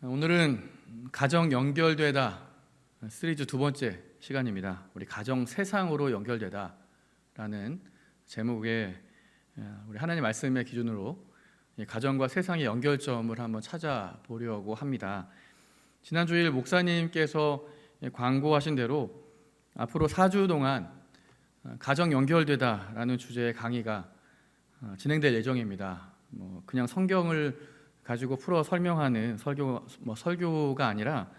오늘은 가정 연결되다 시리즈 두 번째 시간입니다. 우리 가정 세상으로 연결되다 라는 제목의 우리 하나님 말씀의 기준으로 가정과 세상의 연결점을 한번 찾아보려고 합니다. 지난 주일 목사님께서 광고하신 대로 앞으로 4주 동안 가정 연결되다 라는 주제의 강의가 진행될 예정입니다. 그냥 성경을 가지고 풀어 설명하는 설교가 아니라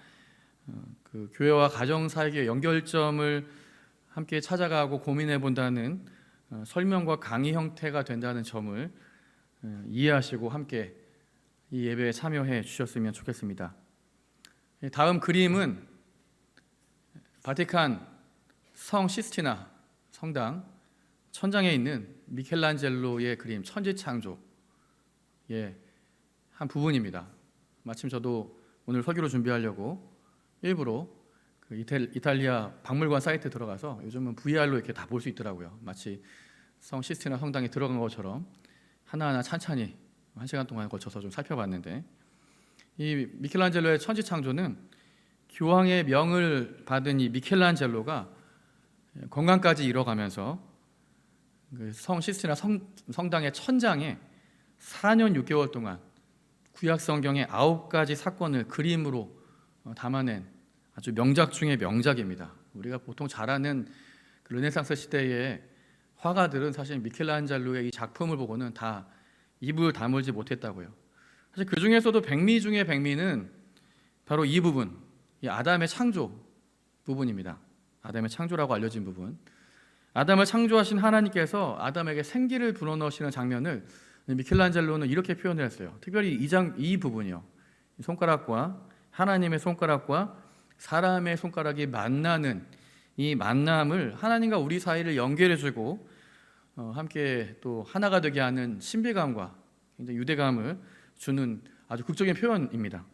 그 교회와 가정 사이의 연결점을 함께 찾아가고 고민해 본다는 설명과 강의 형태가 된다는 점을 이해하시고 함께 이 예배에 참여해 주셨으면 좋겠습니다. 다음 그림은 바티칸 성 시스티나 성당 천장에 있는 미켈란젤로의 그림 천지창조의 한 부분입니다. 마침 저도 오늘 설교를 준비하려고 일부러 그 이탈리아 박물관 사이트 들어가서 요즘은 VR로 이렇게 다 볼 수 있더라고요. 마치 성 시스티나 성당에 들어간 것처럼 하나하나 찬찬히 1시간 동안 걸쳐서 좀 살펴봤는데, 이 미켈란젤로의 천지창조는 교황의 명을 받은 이 미켈란젤로가 건강까지 잃어가면서 그 성 시스티나 성당의 천장에 4년 6개월 동안 구약 성경의 9가지 사건을 그림으로 담아낸 아주 명작 중의 명작입니다. 우리가 보통 잘 아는 그 르네상스 시대의 화가들은 사실 미켈란젤로의 이 작품을 보고는 다 입을 다물지 못했다고요. 사실 그 중에서도 백미 중의 백미는 바로 이 부분, 이 아담의 창조 부분입니다. 아담의 창조라고 알려진 부분. 아담을 창조하신 하나님께서 아담에게 생기를 불어넣으시는 장면을 미켈란젤로는 이렇게 표현을 했어요. 특별히 이 부분이요. 손가락과 하나님의 손가락과 사람의 손가락이 만나는 이 만남을 하나님과 우리 사이를 연결해주고 함께 또 하나가 되게 하는 신비감과 굉장히 유대감을 주는 아주 극적인 표현입니다.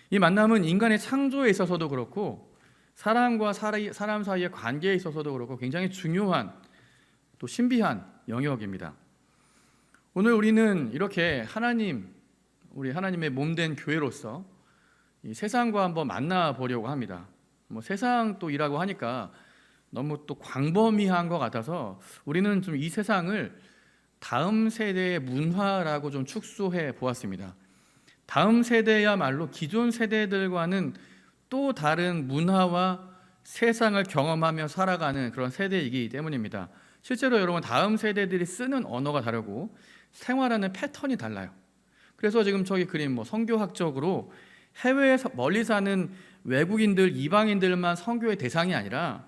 이 만남은 인간의 창조에 있어서도 그렇고 사람과 사람 사이의 관계에 있어서도 그렇고 굉장히 중요한 또 신비한 영역입니다. 오늘 우리는 이렇게 우리 하나님의 몸된 교회로서 이 세상과 한번 만나보려고 합니다. 세상 또 이라고 하니까 너무 또 광범위한 것 같아서 우리는 좀 이 세상을 다음 세대의 문화라고 좀 축소해 보았습니다. 다음 세대야말로 기존 세대들과는 또 다른 문화와 세상을 경험하며 살아가는 그런 세대이기 때문입니다. 실제로 여러분, 다음 세대들이 쓰는 언어가 다르고 생활하는 패턴이 달라요. 그래서 지금 저기 그림 선교학적으로 해외에서 멀리 사는 외국인들, 이방인들만 선교의 대상이 아니라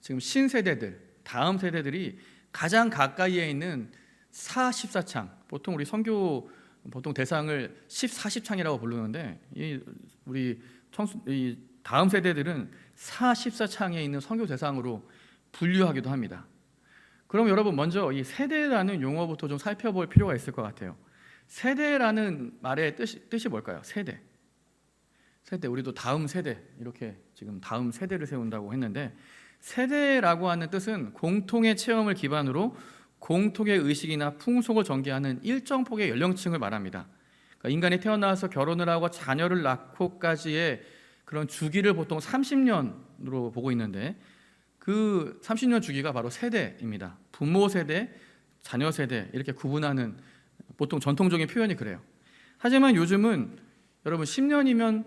지금 신세대들, 다음 세대들이 가장 가까이에 있는 14창, 보통 우리 선교 대상을 14창이라고 부르는데 우리 다음 세대들은 14창에 있는 선교 대상으로 분류하기도 합니다. 그럼 여러분, 먼저 이 세대라는 용어부터 좀 살펴볼 필요가 있을 것 같아요. 세대라는 말의 뜻이 뭘까요? 세대, 우리도 다음 세대, 이렇게 지금 다음 세대를 세운다고 했는데, 세대라고 하는 뜻은 공통의 체험을 기반으로 공통의 의식이나 풍속을 전개하는 일정 폭의 연령층을 말합니다. 그러니까 인간이 태어나서 결혼을 하고 자녀를 낳고까지의 그런 주기를 보통 30년으로 보고 있는데, 그 30년 주기가 바로 세대입니다. 부모 세대, 자녀 세대 이렇게 구분하는 보통 전통적인 표현이 그래요. 하지만 요즘은 여러분, 10년이면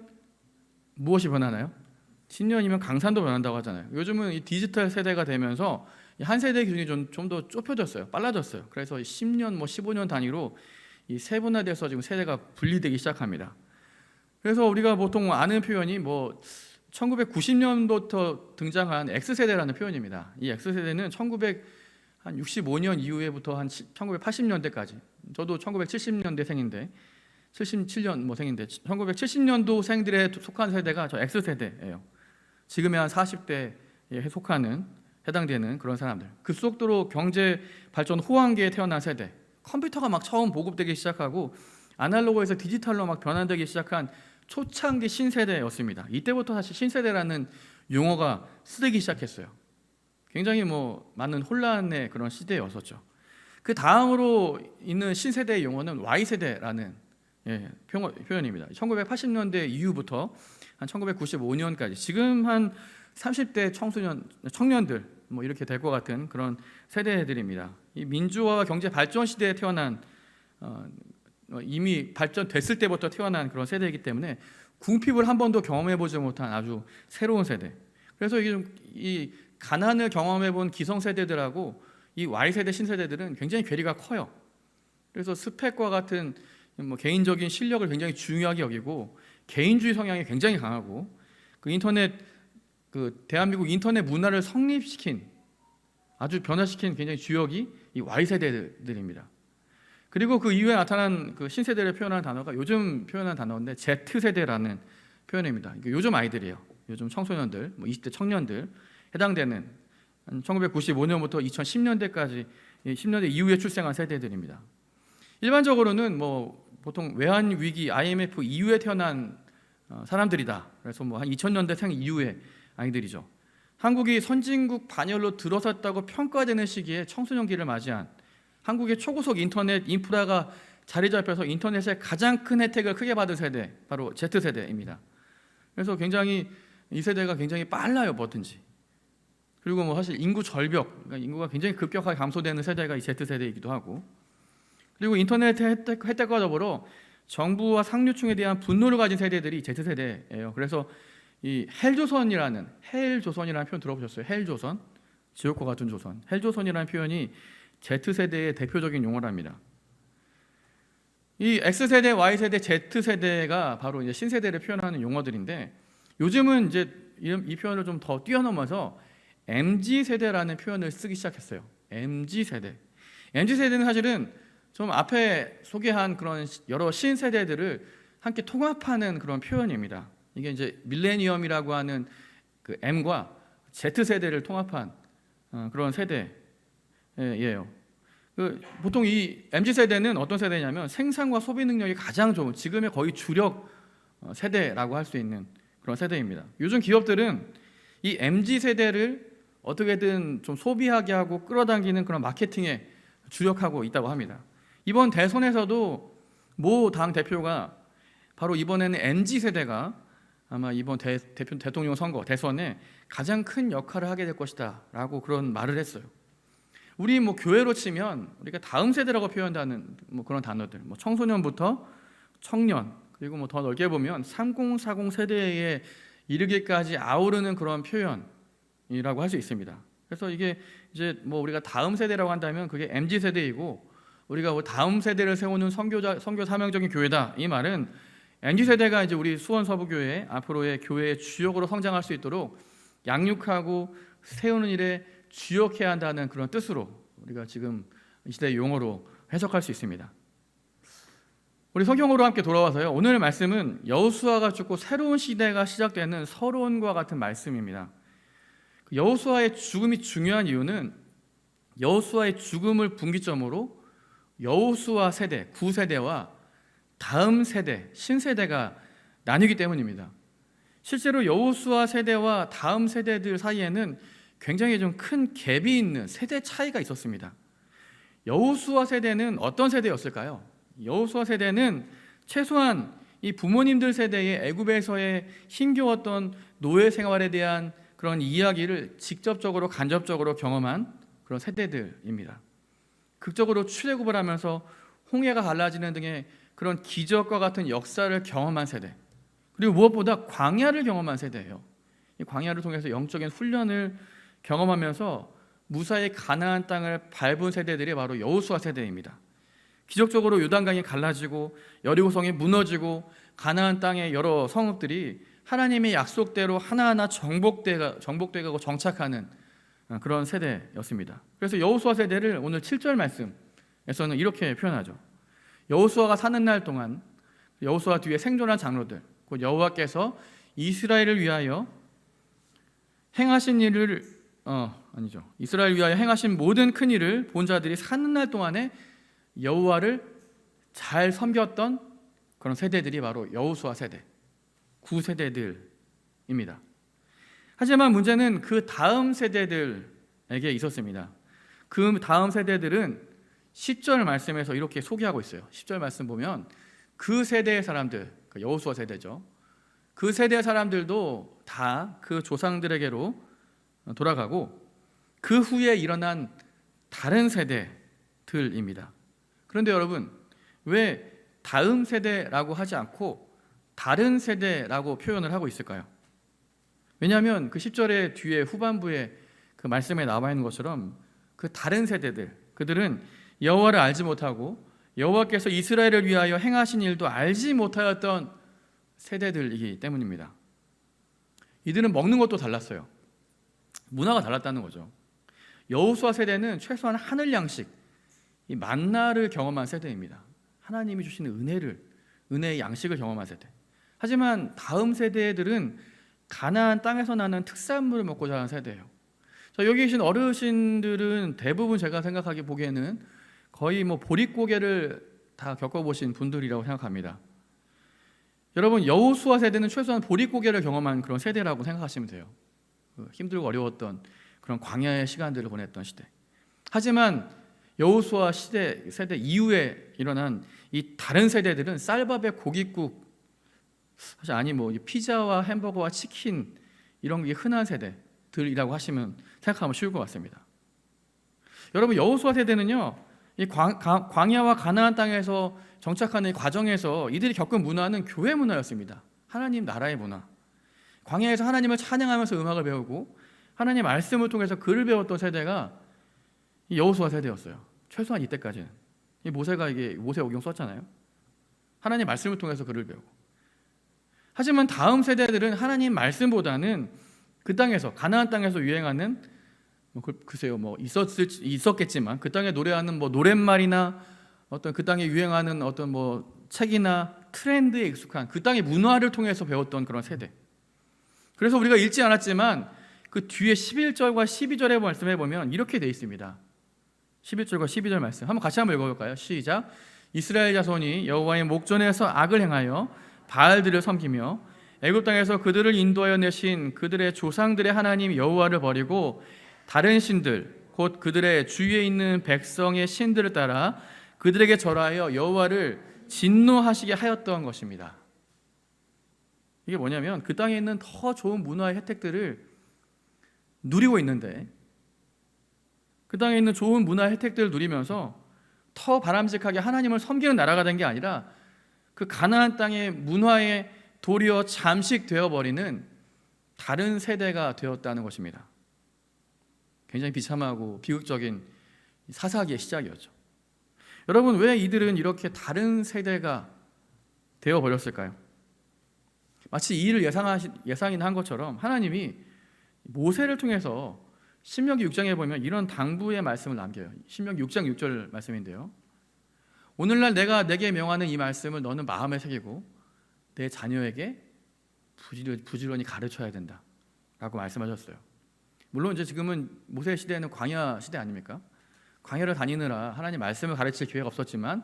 무엇이 변하나요? 10년이면 강산도 변한다고 하잖아요. 요즘은 이 디지털 세대가 되면서 한 세대 기준이 좀 더 좁혀졌어요. 빨라졌어요. 그래서 10년, 15년 단위로 이 세분화돼서 지금 세대가 분리되기 시작합니다. 그래서 우리가 보통 아는 표현이 1990년부터 등장한 X세대라는 표현입니다. 이 X세대는 1965년 이후에부터 한 1980년대까지, 저도 1970년대생인데 77년 생인데 1970년도 생들에 속한 세대가 저 X세대예요. 지금의 한 40대에 해당되는 그런 사람들. 급속도로 경제 발전 호황기에 태어난 세대, 컴퓨터가 막 처음 보급되기 시작하고 아날로그에서 디지털로 막 변환되기 시작한 초창기 신세대였습니다. 이때부터 사실 신세대라는 용어가 쓰이기 시작했어요. 굉장히 많은 혼란의 그런 시대였었죠. 그 다음으로 있는 신세대의 용어는 Y세대라는 표현입니다. 1980년대 이후부터 한 1995년까지 지금 한 30대 청년들 뭐 이렇게 될 것 같은 그런 세대들입니다. 이 민주화와 경제 발전 시대에 태어난 이미 발전됐을 때부터 태어난 그런 세대이기 때문에 궁핍을 한 번도 경험해 보지 못한 아주 새로운 세대. 그래서 이 가난을 경험해 본 기성 세대들하고 이 Y세대 신세대들은 굉장히 괴리가 커요. 그래서 스펙과 같은 뭐 개인적인 실력을 굉장히 중요하게 여기고 개인주의 성향이 굉장히 강하고 대한민국 인터넷 문화를 성립시킨 아주 변화시킨 굉장히 주역이 이 Y세대들입니다. 그리고 그 이후에 나타난 그 신세대를 표현하는 단어가 요즘 표현하는 단어인데 Z세대라는 표현입니다. 요즘 아이들이에요. 요즘 청소년들, 뭐 20대 청년들 해당되는 1995년부터 2010년대까지 10년대 이후에 출생한 세대들입니다. 일반적으로는 뭐 보통 외환 위기, IMF 이후에 태어난 사람들이다. 그래서 뭐 한 2000년대 생 이후의 아이들이죠. 한국이 선진국 반열로 들어섰다고 평가되는 시기에 청소년기를 맞이한 한국의 초고속 인터넷 인프라가 자리 잡혀서 인터넷의 가장 큰 혜택을 크게 받은 세대, 바로 Z세대입니다. 그래서 굉장히 이 세대가 굉장히 빨라요, 뭐든지. 그리고 뭐 사실 인구 절벽, 그러니까 인구가 굉장히 급격하게 감소되는 세대가 이 Z세대이기도 하고, 그리고 인터넷 혜택과 더불어 정부와 상류층에 대한 분노를 가진 세대들이 Z세대예요. 그래서 이 헬조선이라는 표현 들어보셨어요? 헬조선, 지옥과 같은 조선. 헬조선이라는 표현이 Z세대의 대표적인 용어랍니다. 이 X세대, Y세대, Z세대가 바로 이제 신세대를 표현하는 용어들인데 요즘은 이제 이 표현을 좀 더 뛰어넘어서 MZ세대라는 표현을 쓰기 시작했어요. MZ세대. MZ세대는 사실은 좀 앞에 소개한 그런 여러 신세대들을 함께 통합하는 그런 표현입니다. 이게 이제 밀레니엄이라고 하는 그 M과 Z세대를 통합한 그런 세대예요. 보통 이 MZ세대는 어떤 세대냐면 생산과 소비 능력이 가장 좋은 지금의 거의 주력 세대라고 할 수 있는 그런 세대입니다. 요즘 기업들은 이 MZ세대를 어떻게든 좀 소비하게 하고 끌어당기는 그런 마케팅에 주력하고 있다고 합니다. 이번 대선에서도 모 당 대표가 바로 이번에는 MZ세대가 아마 이번 대통령 선거 대선에 가장 큰 역할을 하게 될 것이다 라고 그런 말을 했어요. 우리 뭐 교회로 치면 우리가 다음 세대라고 표현하는 뭐 그런 단어들, 뭐 청소년부터 청년, 그리고 뭐 더 넓게 보면 3040 세대에 이르기까지 아우르는 그런 표현이라고 할 수 있습니다. 그래서 이게 이제 뭐 우리가 다음 세대라고 한다면 그게 MZ 세대이고, 우리가 뭐 다음 세대를 세우는 선교 사명적인 교회다, 이 말은 MZ 세대가 이제 우리 수원 서부교회 앞으로의 교회의 주역으로 성장할 수 있도록 양육하고 세우는 일에 주역해야 한다는 그런 뜻으로 우리가 지금 이 시대의 용어로 해석할 수 있습니다. 우리 성경으로 함께 돌아와서요. 오늘 말씀은 여호수아가 죽고 새로운 시대가 시작되는 서론과 같은 말씀입니다. 여호수아의 죽음이 중요한 이유는 여호수아의 죽음을 분기점으로 여호수아 세대, 9세대와 다음 세대, 신세대가 나뉘기 때문입니다. 실제로 여호수아 세대와 다음 세대들 사이에는 굉장히 좀 큰 갭이 있는 세대 차이가 있었습니다. 여호수아 세대는 어떤 세대였을까요? 여호수아 세대는 최소한 이 부모님들 세대의 애굽에서의 힘겨웠던 노예 생활에 대한 그런 이야기를 직접적으로 간접적으로 경험한 그런 세대들입니다. 극적으로 출애굽을 하면서 홍해가 갈라지는 등의 그런 기적과 같은 역사를 경험한 세대, 그리고 무엇보다 광야를 경험한 세대예요. 이 광야를 통해서 영적인 훈련을 경험하면서 무사히 가나안 땅을 밟은 세대들이 바로 여호수아 세대입니다. 기적적으로 요단강이 갈라지고 여리고성이 무너지고 가나안 땅의 여러 성읍들이 하나님의 약속대로 하나하나 정복되고 정착하는 그런 세대였습니다. 그래서 여호수아 세대를 오늘 7절 말씀에서는 이렇게 표현하죠. 여호수아가 사는 날 동안 여호수아 뒤에 생존한 장로들, 곧 여호와께서 이스라엘을 위하여 행하신 일을 이스라엘 위하여 행하신 모든 큰 일을 본 자들이 사는 날 동안에 여호와를 잘 섬겼던 그런 세대들이 바로 여호수아 세대, 9세대들입니다. 하지만 문제는 그 다음 세대들에게 있었습니다. 그 다음 세대들은 10절 말씀에서 이렇게 소개하고 있어요. 10절 말씀 보면 그 세대의 사람들, 여호수아 세대죠. 그 세대의 사람들도 다 그 조상들에게로 돌아가고 그 후에 일어난 다른 세대들입니다. 그런데 여러분, 왜 다음 세대라고 하지 않고 다른 세대라고 표현을 하고 있을까요? 왜냐하면 그 10절의 뒤에 후반부에 그 말씀에 나와 있는 것처럼 그 다른 세대들, 그들은 여호와를 알지 못하고 여호와께서 이스라엘을 위하여 행하신 일도 알지 못하였던 세대들이기 때문입니다. 이들은 먹는 것도 달랐어요. 문화가 달랐다는 거죠. 여호수아 세대는 최소한 하늘 양식, 이 만나를 경험한 세대입니다. 하나님이 주시는 은혜의 양식을 경험한 세대. 하지만 다음 세대들은 가나안 땅에서 나는 특산물을 먹고 자란 세대예요. 여기 계신 어르신들은 대부분 제가 생각하기 보기에는 거의 보릿고개를 다 겪어보신 분들이라고 생각합니다. 여러분, 여호수아 세대는 최소한 보릿고개를 경험한 그런 세대라고 생각하시면 돼요. 힘들고 어려웠던 그런 광야의 시간들을 보냈던 시대. 하지만 여호수아 세대 이후에 일어난 이 다른 세대들은 쌀밥에 고깃국, 사실 피자와 햄버거와 치킨 이런 게 흔한 세대들이라고 생각하면 쉬울 것 같습니다. 여러분, 여호수아 세대는요, 이 광야와 가나안 땅에서 정착하는 과정에서 이들이 겪은 문화는 교회 문화였습니다. 하나님 나라의 문화. 광야에서 하나님을 찬양하면서 음악을 배우고 하나님 말씀을 통해서 글을 배웠던 세대가 여호수아 세대였어요. 최소한 이때까지는. 모세가 모세오경 썼잖아요. 하나님 말씀을 통해서 글을 배우고. 하지만 다음 세대들은 하나님 말씀보다는 그 땅에서, 가나안 땅에서 유행하는 글쎄요, 있었겠지만 그 땅에 노래하는 노랫말이나 어떤 그 땅에 유행하는 어떤 책이나 트렌드에 익숙한 그 땅의 문화를 통해서 배웠던 그런 세대. 그래서 우리가 읽지 않았지만 그 뒤에 11절과 12절의 말씀해 보면 이렇게 되어 있습니다. 11절과 12절 말씀 한번 같이 읽어볼까요? 시작. 이스라엘 자손이 여호와의 목전에서 악을 행하여 바알들을 섬기며 애굽 땅에서 그들을 인도하여 내신 그들의 조상들의 하나님 여호와를 버리고 다른 신들 곧 그들의 주위에 있는 백성의 신들을 따라 그들에게 절하여 여호와를 진노하시게 하였던 것입니다. 이게 뭐냐면 그 땅에 있는 더 좋은 문화의 혜택들을 누리고 있는데, 그 땅에 있는 좋은 문화의 혜택들을 누리면서 더 바람직하게 하나님을 섬기는 나라가 된 게 아니라 그 가나안 땅의 문화에 도리어 잠식되어 버리는 다른 세대가 되었다는 것입니다. 굉장히 비참하고 비극적인 사사기의 시작이었죠. 여러분, 왜 이들은 이렇게 다른 세대가 되어 버렸을까요? 마치 이 일을 예상이나 한 것처럼 하나님이 모세를 통해서 신명기 6장에 보면 이런 당부의 말씀을 남겨요. 신명기 6장 6절 말씀인데요. 오늘날 내가 내게 명하는 이 말씀을 너는 마음에 새기고 내 자녀에게 부지런히 가르쳐야 된다 라고 말씀하셨어요. 물론 이제 지금은 모세 시대는 광야 시대 아닙니까? 광야를 다니느라 하나님 말씀을 가르칠 기회가 없었지만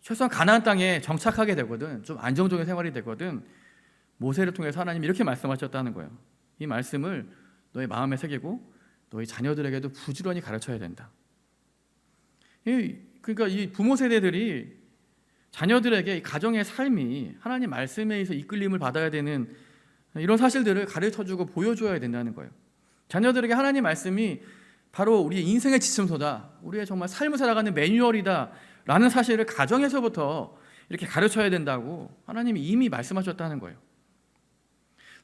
최소한 가나안 땅에 정착하게 되거든, 좀 안정적인 생활이 되거든 모세를 통해서 하나님이 이렇게 말씀하셨다는 거예요. 이 말씀을 너의 마음에 새기고 너희 자녀들에게도 부지런히 가르쳐야 된다. 그러니까 이 부모 세대들이 자녀들에게 이 가정의 삶이 하나님 말씀에 의해서 이끌림을 받아야 되는 이런 사실들을 가르쳐주고 보여줘야 된다는 거예요. 자녀들에게 하나님 말씀이 바로 우리의 인생의 지침서다, 우리의 정말 삶을 살아가는 매뉴얼이다 라는 사실을 가정에서부터 이렇게 가르쳐야 된다고 하나님이 이미 말씀하셨다는 거예요.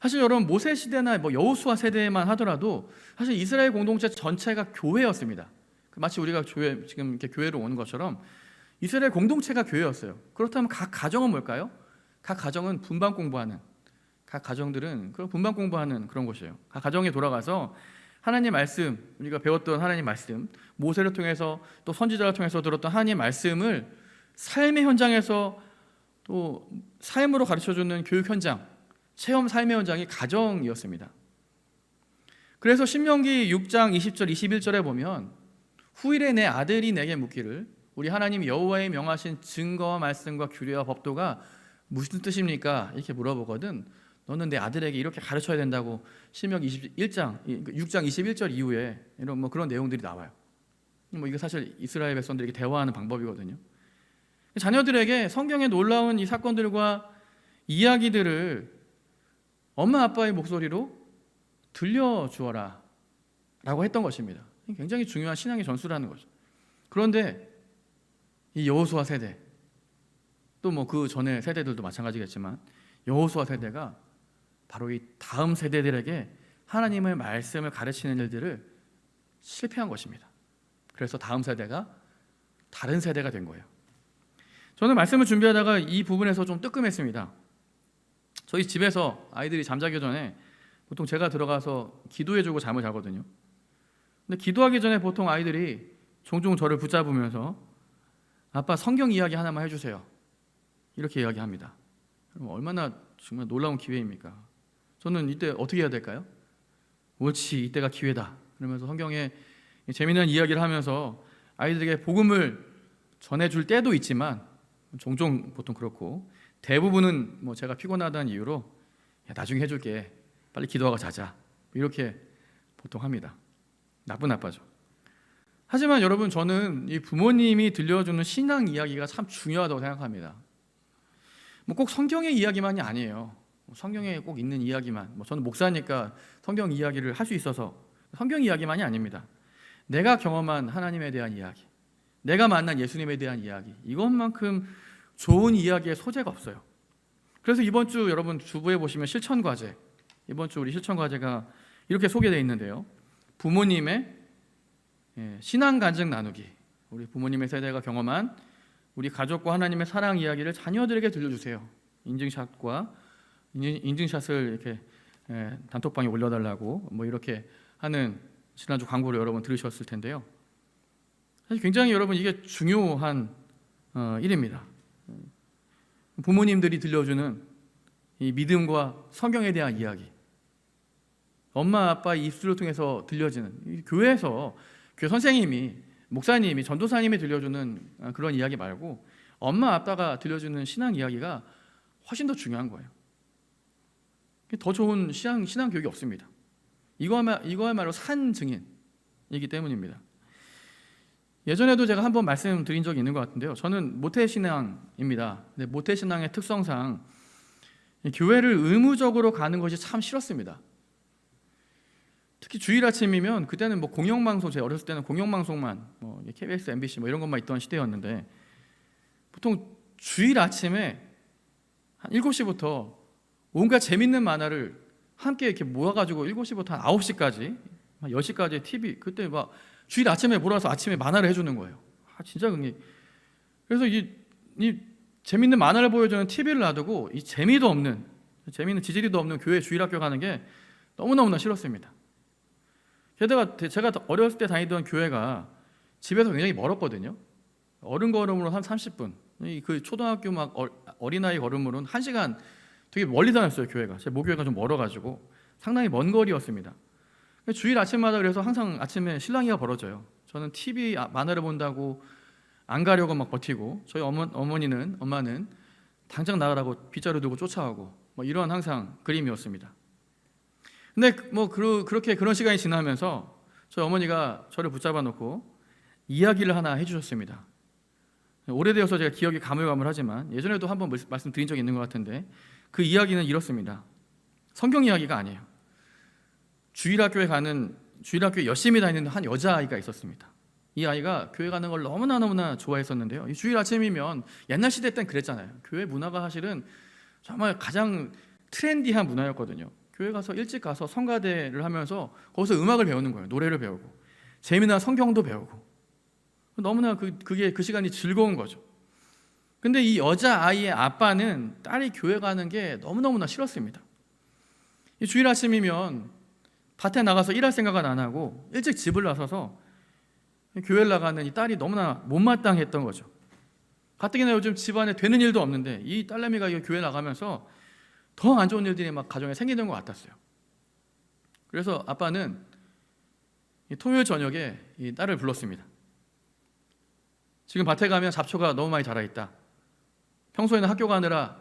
사실 여러분, 모세 시대나 여호수아 세대만 하더라도 사실 이스라엘 공동체 전체가 교회였습니다. 마치 우리가 지금 이렇게 교회로 오는 것처럼 이스라엘 공동체가 교회였어요. 그렇다면 각 가정은 뭘까요? 각 가정은 분반 공부하는, 각 가정들은 그런 분반 공부하는 그런 곳이에요. 각 가정에 돌아가서 하나님 말씀, 우리가 배웠던 하나님 말씀, 모세를 통해서 또 선지자를 통해서 들었던 하나님 말씀을 삶의 현장에서 또 삶으로 가르쳐주는 교육 현장, 체험 삶의 현장이 가정이었습니다. 그래서 신명기 6장 20절 21절에 보면 후일에 내 아들이 내게 묻기를 우리 하나님 여호와의 명하신 증거와 말씀과 규례와 법도가 무슨 뜻입니까? 이렇게 물어보거든. 너는 내 아들에게 이렇게 가르쳐야 된다고 신명기 6장 21절 이후에 이런 그런 내용들이 나와요. 이거 사실 이스라엘 백성들에게 대화하는 방법이거든요. 자녀들에게 성경의 놀라운 이 사건들과 이야기들을 엄마 아빠의 목소리로 들려주어라 라고 했던 것입니다. 굉장히 중요한 신앙의 전수라는 거죠. 그런데 이 여호수아 세대, 또 뭐 그 전에 세대들도 마찬가지겠지만 여호수아 세대가 바로 이 다음 세대들에게 하나님의 말씀을 가르치는 일들을 실패한 것입니다. 그래서 다음 세대가 다른 세대가 된 거예요. 저는 말씀을 준비하다가 이 부분에서 좀 뜨끔했습니다. 저희 집에서 아이들이 잠자기 전에 보통 제가 들어가서 기도해주고 잠을 자거든요. 근데 기도하기 전에 보통 아이들이 종종 저를 붙잡으면서 아빠 성경 이야기 하나만 해주세요, 이렇게 이야기합니다. 얼마나 정말 놀라운 기회입니까? 저는 이때 어떻게 해야 될까요? 옳지, 이때가 기회다 그러면서 성경에 재미있는 이야기를 하면서 아이들에게 복음을 전해줄 때도 있지만 종종 보통 그렇고, 대부분은 뭐 제가 피곤하다는 이유로 야, 나중에 해줄게, 빨리 기도하고 자자, 이렇게 보통 합니다. 나쁜 아빠죠. 하지만 여러분, 저는 이 부모님이 들려주는 신앙 이야기가 참 중요하다고 생각합니다. 뭐 꼭 성경의 이야기만이 아니에요. 성경에 꼭 있는 이야기만, 저는 목사니까 성경 이야기를 할 수 있어서 성경 이야기만이 아닙니다. 내가 경험한 하나님에 대한 이야기, 내가 만난 예수님에 대한 이야기, 이것만큼 좋은 이야기의 소재가 없어요. 그래서 이번 주 여러분 주부에 보시면 실천과제, 이번 주 우리 실천과제가 이렇게 소개되어 있는데요. 부모님의 신앙 간증 나누기, 우리 부모님의 세대가 경험한 우리 가족과 하나님의 사랑 이야기를 자녀들에게 들려주세요. 인증샷을 이렇게 단톡방에 올려달라고 뭐 이렇게 하는 지난주 광고를 여러분 들으셨을 텐데요. 사실 굉장히 여러분 이게 중요한 일입니다. 부모님들이 들려주는 이 믿음과 성경에 대한 이야기, 엄마 아빠의 입술을 통해서 들려지는, 이 교회에서 교회 선생님이, 목사님이, 전도사님이 들려주는 그런 이야기 말고 엄마 아빠가 들려주는 신앙 이야기가 훨씬 더 중요한 거예요. 더 좋은 신앙 교육이 없습니다. 이거야말로 산 증인이기 때문입니다. 예전에도 제가 한번 말씀드린 적이 있는 것 같은데요. 저는 모태신앙입니다. 근데 모태신앙의 특성상 교회를 의무적으로 가는 것이 참 싫었습니다. 특히 주일 아침이면, 그때는 뭐 공영방송, 제가 어렸을 때는 공영방송만 KBS, MBC 이런 것만 있던 시대였는데, 보통 주일 아침에 한 7시부터 온갖 재밌는 만화를 함께 이렇게 모아가지고 7시부터 한 9시까지, 한 10시까지 TV, 그때 막 주일 아침에 몰아서 아침에 만화를 해주는 거예요. 진짜 그게. 그래서 이 재밌는 만화를 보여주는 TV를 놔두고 이 재미있는 지지리도 없는 교회 주일학교 가는 게 너무너무나 싫었습니다. 게다가 제가 어렸을 때 다니던 교회가 집에서 굉장히 멀었거든요. 어른 걸음으로 한 30분, 그 초등학교 막 어린아이 걸음으로는 1시간, 되게 멀리 다녔어요. 교회가, 제 모교회가 좀 멀어가지고 상당히 먼 거리였습니다. 주일 아침마다 그래서 항상 아침에 실랑이가 벌어져요. 저는 TV 만화를 본다고 안 가려고 막 버티고, 저희 엄마는 당장 나가라고 빗자루 들고 쫓아오고, 이런 항상 그림이었습니다. 근데 그렇게 그런 시간이 지나면서 저희 어머니가 저를 붙잡아 놓고 이야기를 하나 해주셨습니다. 오래되어서 제가 기억이 가물가물하지만 예전에도 한번 말씀드린 적이 있는 것 같은데, 그 이야기는 이렇습니다. 성경 이야기가 아니에요. 주일학교에 열심히 다니는 한 여자아이가 있었습니다. 이 아이가 교회 가는 걸 너무나 좋아했었는데요. 이 주일 아침이면, 옛날 시대 땐 그랬잖아요. 교회 문화가 사실은 정말 가장 트렌디한 문화였거든요. 교회 가서 일찍 가서 성가대를 하면서 거기서 음악을 배우는 거예요. 노래를 배우고 재미난 성경도 배우고, 너무나 그게 그 시간이 즐거운 거죠. 근데 이 여자아이의 아빠는 딸이 교회 가는 게 너무너무나 싫었습니다. 이 주일 아침이면 밭에 나가서 일할 생각은 안 하고 일찍 집을 나서서 교회를 나가는 이 딸이 너무나 못마땅했던 거죠. 가뜩이나 요즘 집안에 되는 일도 없는데 이 딸내미가 이 교회 나가면서 더 안 좋은 일들이 막 가정에 생기는 것 같았어요. 그래서 아빠는 토요일 저녁에 이 딸을 불렀습니다. 지금 밭에 가면 잡초가 너무 많이 자라있다. 평소에는 학교 가느라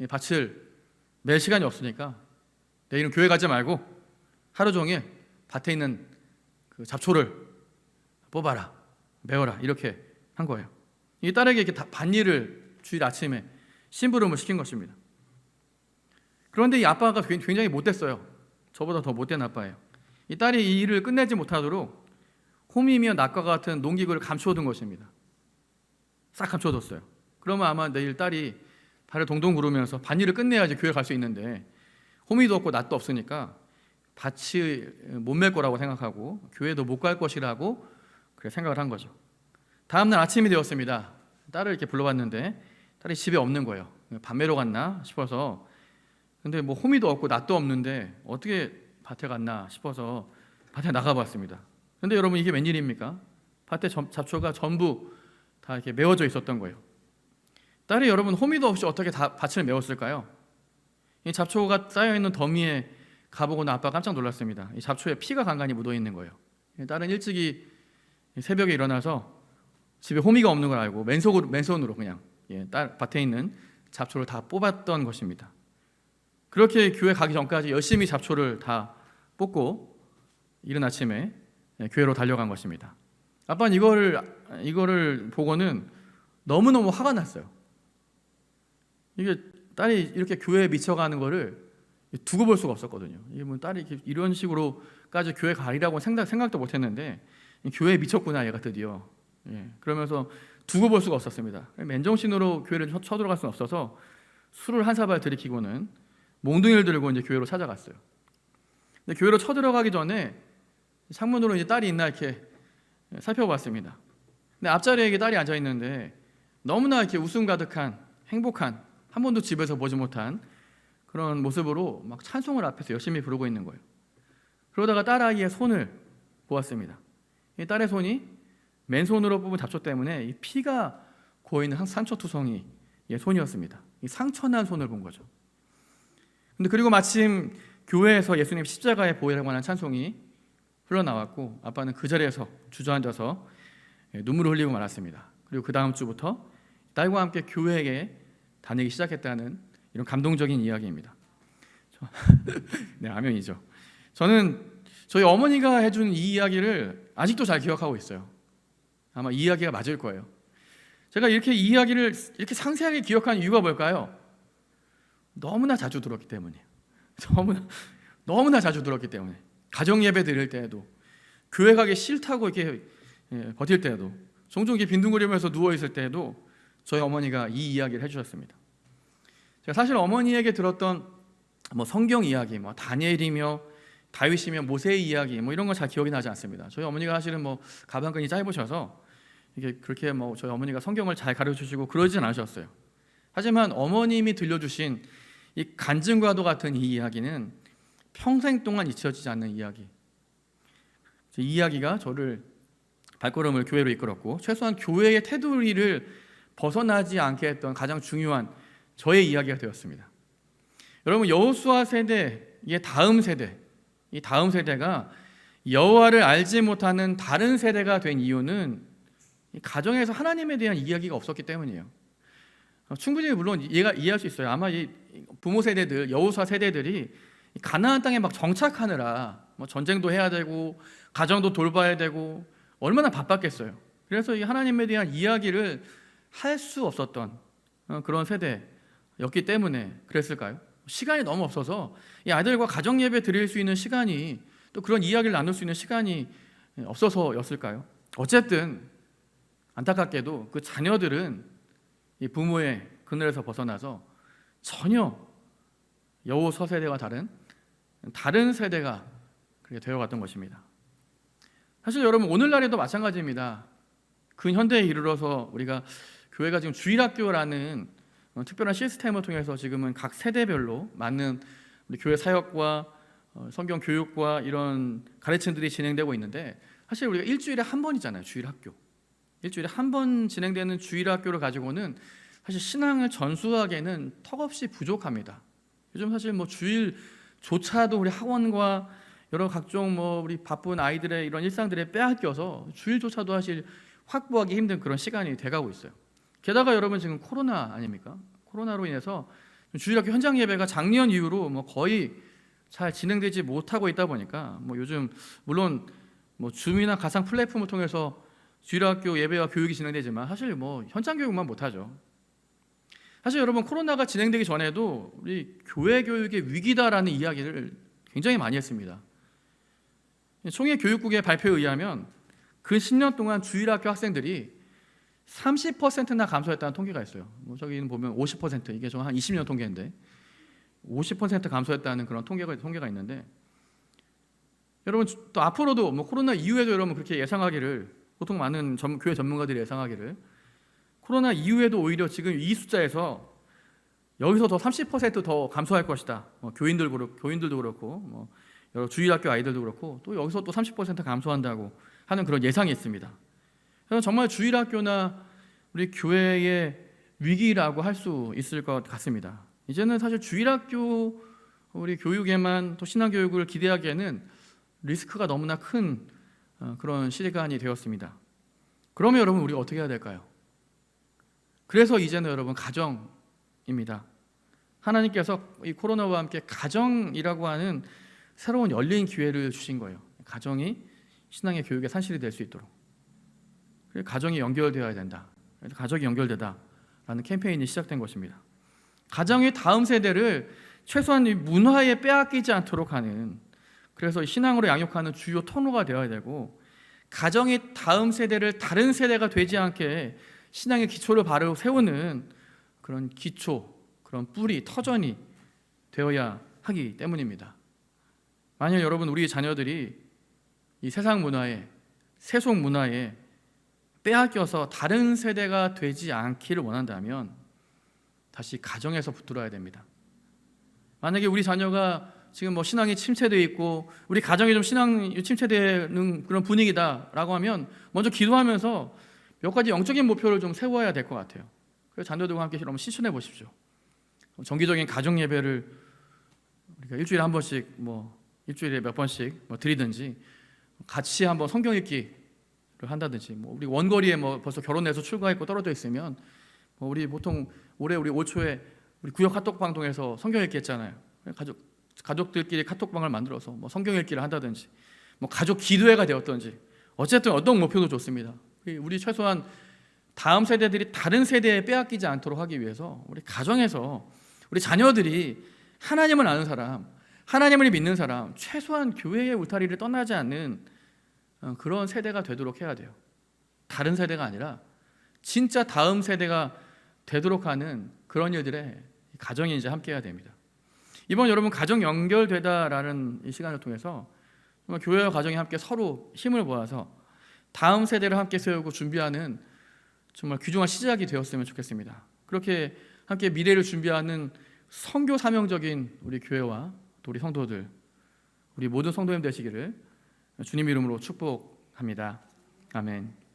밭을 멜 시간이 없으니까 내일은 교회 가지 말고 하루 종일 밭에 있는 그 잡초를 뽑아라, 메워라, 이렇게 한 거예요. 이 딸에게 이렇게 밭일을 주일 아침에 심부름을 시킨 것입니다. 그런데 이 아빠가 굉장히 못됐어요. 저보다 더 못된 아빠예요. 이 딸이 이 일을 끝내지 못하도록 홈이며 낙과 같은 농기구를 감춰둔 것입니다. 싹 감춰뒀어요. 그러면 아마 내일 딸이 발을 동동 구르면서 밭일을 끝내야지 교회 갈 수 있는데 홈이도 없고 낫도 없으니까 밭이 못 맬 거라고 생각하고 교회도 못 갈 것이라고 그렇게 생각을 한 거죠. 다음날 아침이 되었습니다. 딸을 이렇게 불러봤는데 딸이 집에 없는 거예요. 밥 매러 갔나 싶어서, 근데 뭐 홈이도 없고 낫도 없는데 어떻게 밭에 갔나 싶어서 밭에 나가봤습니다. 근데 여러분, 이게 웬일입니까? 밭에 잡초가 전부 다 이렇게 메워져 있었던 거예요. 딸이 여러분 홈이도 없이 어떻게 다 밭을 메웠을까요? 이 잡초가 쌓여있는 더미에 가보고는 아빠가 깜짝 놀랐습니다. 이 잡초에 피가 간간히 묻어 있는 거예요. 딸은 일찍이 새벽에 일어나서 집에 호미가 없는 걸 알고 맨손으로 그냥 딸 밭에 있는 잡초를 다 뽑았던 것입니다. 그렇게 교회 가기 전까지 열심히 잡초를 다 뽑고 이른 아침에 교회로 달려간 것입니다. 아빠는 이거를 보고는 너무너무 화가 났어요. 이게 딸이 이렇게 교회에 미쳐가는 거를 두고 볼 수가 없었거든요. 이게 뭐 딸이 이런 식으로까지 교회 가리라고 생각도 못했는데 교회에 미쳤구나 얘가 드디어. 그러면서 두고 볼 수가 없었습니다. 맨정신으로 교회를 쳐들어갈 수는 없어서 술을 한 사발 들이키고는 몽둥이를 들고 이제 교회로 찾아갔어요. 근데 교회로 쳐들어가기 전에 창문으로 이제 딸이 있나 이렇게 살펴봤습니다. 근데 앞자리에 딸이 앉아 있는데 너무나 이렇게 웃음 가득한 행복한, 한 번도 집에서 보지 못한 그런 모습으로 막 찬송을 앞에서 열심히 부르고 있는 거예요. 그러다가 딸아이의 손을 보았습니다. 이 딸의 손이 맨손으로 뽑은 잡초 때문에 이 피가 고이는 상처투성이의 손이었습니다. 이 상처난 손을 본 거죠. 근데 그리고 마침 교회에서 예수님 십자가에 보이라고 하는 찬송이 흘러나왔고 아빠는 그 자리에서 주저앉아서 눈물을 흘리고 말았습니다. 그리고 그 다음 주부터 딸과 함께 교회에 다니기 시작했다는 이런 감동적인 이야기입니다. 네, 아멘이죠. 저는 저희 어머니가 해준 이 이야기를 아직도 잘 기억하고 있어요. 아마 이 이야기가 맞을 거예요. 제가 이렇게 이 이야기를 이렇게 상세하게 기억한 이유가 뭘까요? 너무나 자주 들었기 때문이에요. 너무나 자주 들었기 때문에. 가정 예배 드릴 때에도, 교회 가기 싫다고 이렇게 버틸 때에도, 종종 이렇게 빈둥거리면서 누워 있을 때에도 저희 어머니가 이 이야기를 해주셨습니다. 제가 사실 어머니에게 들었던 뭐 성경 이야기, 뭐 다니엘이며 다윗이며 모세의 이야기, 뭐 이런 건 잘 기억이 나지 않습니다. 저희 어머니가 사실은 뭐 가방끈이 짧으셔서 이게 그렇게 뭐 저희 어머니가 성경을 잘 가르쳐주시고 그러진 않으셨어요. 하지만 어머님이 들려주신 이 간증과도 같은 이 이야기는 평생 동안 잊혀지지 않는 이야기. 이 이야기가 저를 발걸음을 교회로 이끌었고 최소한 교회의 테두리를 벗어나지 않게 했던 가장 중요한 저의 이야기가 되었습니다. 여러분, 여호수아 세대의 다음 세대, 이 다음 세대가 여호와를 알지 못하는 다른 세대가 된 이유는 가정에서 하나님에 대한 이야기가 없었기 때문이에요. 충분히 물론 이해할 수 있어요. 아마 이 부모 세대들, 여호수아 세대들이 가나안 땅에 막 정착하느라 뭐 전쟁도 해야 되고 가정도 돌봐야 되고 얼마나 바빴겠어요. 그래서 이 하나님에 대한 이야기를 할 수 없었던 그런 세대였기 때문에 그랬을까요? 시간이 너무 없어서 이 아이들과 가정 예배 드릴 수 있는 시간이, 또 그런 이야기를 나눌 수 있는 시간이 없어서였을까요? 어쨌든 안타깝게도 그 자녀들은 이 부모의 그늘에서 벗어나서 전혀 여호수아 세대와 다른 세대가 그렇게 되어갔던 것입니다. 사실 여러분, 오늘날에도 마찬가지입니다. 근현대에 이르러서 우리가 교회가 지금 주일학교라는 특별한 시스템을 통해서 지금은 각 세대별로 맞는 우리 교회 사역과 성경 교육과 이런 가르침들이 진행되고 있는데, 사실 우리가 일주일에 한 번이잖아요. 주일학교. 일주일에 한 번 진행되는 주일학교를 가지고는 사실 신앙을 전수하기에는 턱없이 부족합니다. 요즘 사실 뭐 주일조차도 우리 학원과 여러 각종 뭐 우리 바쁜 아이들의 이런 일상들에 빼앗겨서 주일조차도 사실 확보하기 힘든 그런 시간이 돼가고 있어요. 게다가 여러분, 지금 코로나 아닙니까? 코로나로 인해서 주일학교 현장 예배가 작년 이후로 뭐 거의 잘 진행되지 못하고 있다 보니까 뭐 요즘 물론 뭐 줌이나 가상 플랫폼을 통해서 주일학교 예배와 교육이 진행되지만 사실 뭐 현장 교육만 못하죠. 사실 여러분 코로나가 진행되기 전에도 우리 교회 교육의 위기다라는 이야기를 굉장히 많이 했습니다. 총회 교육국의 발표에 의하면 그 10년 동안 주일학교 학생들이 30%나 감소했다는 통계가 있어요. 저기는 보면 50%, 이게 좀 한 20년 통계인데 50% 감소했다는 그런 통계가 있는데, 여러분 또 앞으로도 코로나 이후에도 여러분 그렇게 예상하기를, 보통 많은 교회 전문가들이 예상하기를 코로나 이후에도 오히려 지금 이 숫자에서 여기서 더 30% 감소할 것이다. 교인들도 그렇고 여러 주일학교 아이들도 그렇고 또 여기서 또 30% 감소한다고 하는 그런 예상이 있습니다. 그래서 정말 주일학교나 우리 교회의 위기라고 할 수 있을 것 같습니다. 이제는 사실 주일학교 우리 교육에만 또 신앙교육을 기대하기에는 리스크가 너무나 큰 그런 시간이 되었습니다. 그러면 여러분 우리가 어떻게 해야 될까요? 그래서 이제는 여러분 가정입니다. 하나님께서 이 코로나와 함께 가정이라고 하는 새로운 열린 기회를 주신 거예요. 가정이 신앙의 교육의 산실이 될 수 있도록. 가정이 연결되어야 된다. 가족이 연결되다라는 캠페인이 시작된 것입니다. 가정의 다음 세대를 최소한 문화에 빼앗기지 않도록 하는, 그래서 신앙으로 양육하는 주요 통로가 되어야 되고, 가정의 다음 세대를 다른 세대가 되지 않게 신앙의 기초를 바로 세우는 그런 기초, 그런 뿌리, 터전이 되어야 하기 때문입니다. 만약 여러분 우리 자녀들이 이 세상 문화에, 세속 문화에 빼앗겨서 다른 세대가 되지 않기를 원한다면 다시 가정에서 붙들어야 됩니다. 만약에 우리 자녀가 지금 신앙이 침체되어 있고 우리 가정이 좀 신앙이 침체되는 그런 분위기다라고 하면 먼저 기도하면서 몇 가지 영적인 목표를 좀 세워야 될 것 같아요. 그래서 자녀들과 함께 여러분 실천해 보십시오. 정기적인 가정 예배를 우리가 일주일에 한 번씩 일주일에 몇 번씩 드리든지, 같이 한번 성경 읽기를 한다든지, 우리 원거리에 벌써 결혼해서 출가했고 떨어져 있으면 우리 보통 올해 우리 올 초에 우리 구역 카톡방 통해서 성경 읽기 했잖아요. 가족들끼리 카톡방을 만들어서 성경 읽기를 한다든지, 가족 기도회가 되었든지, 어쨌든 어떤 목표도 좋습니다. 우리 최소한 다음 세대들이 다른 세대에 빼앗기지 않도록 하기 위해서 우리 가정에서 우리 자녀들이 하나님을 아는 사람, 하나님을 믿는 사람, 최소한 교회의 울타리를 떠나지 않는 그런 세대가 되도록 해야 돼요. 다른 세대가 아니라 진짜 다음 세대가 되도록 하는 그런 일들에 가정이 이제 함께 해야 됩니다. 이번 여러분 가정 연결되다라는 이 시간을 통해서 정말 교회와 가정이 함께 서로 힘을 모아서 다음 세대를 함께 세우고 준비하는 정말 귀중한 시작이 되었으면 좋겠습니다. 그렇게 함께 미래를 준비하는 선교 사명적인 우리 교회와 또 우리 성도들, 우리 모든 성도님 되시기를 주님 이름으로 축복합니다. 아멘.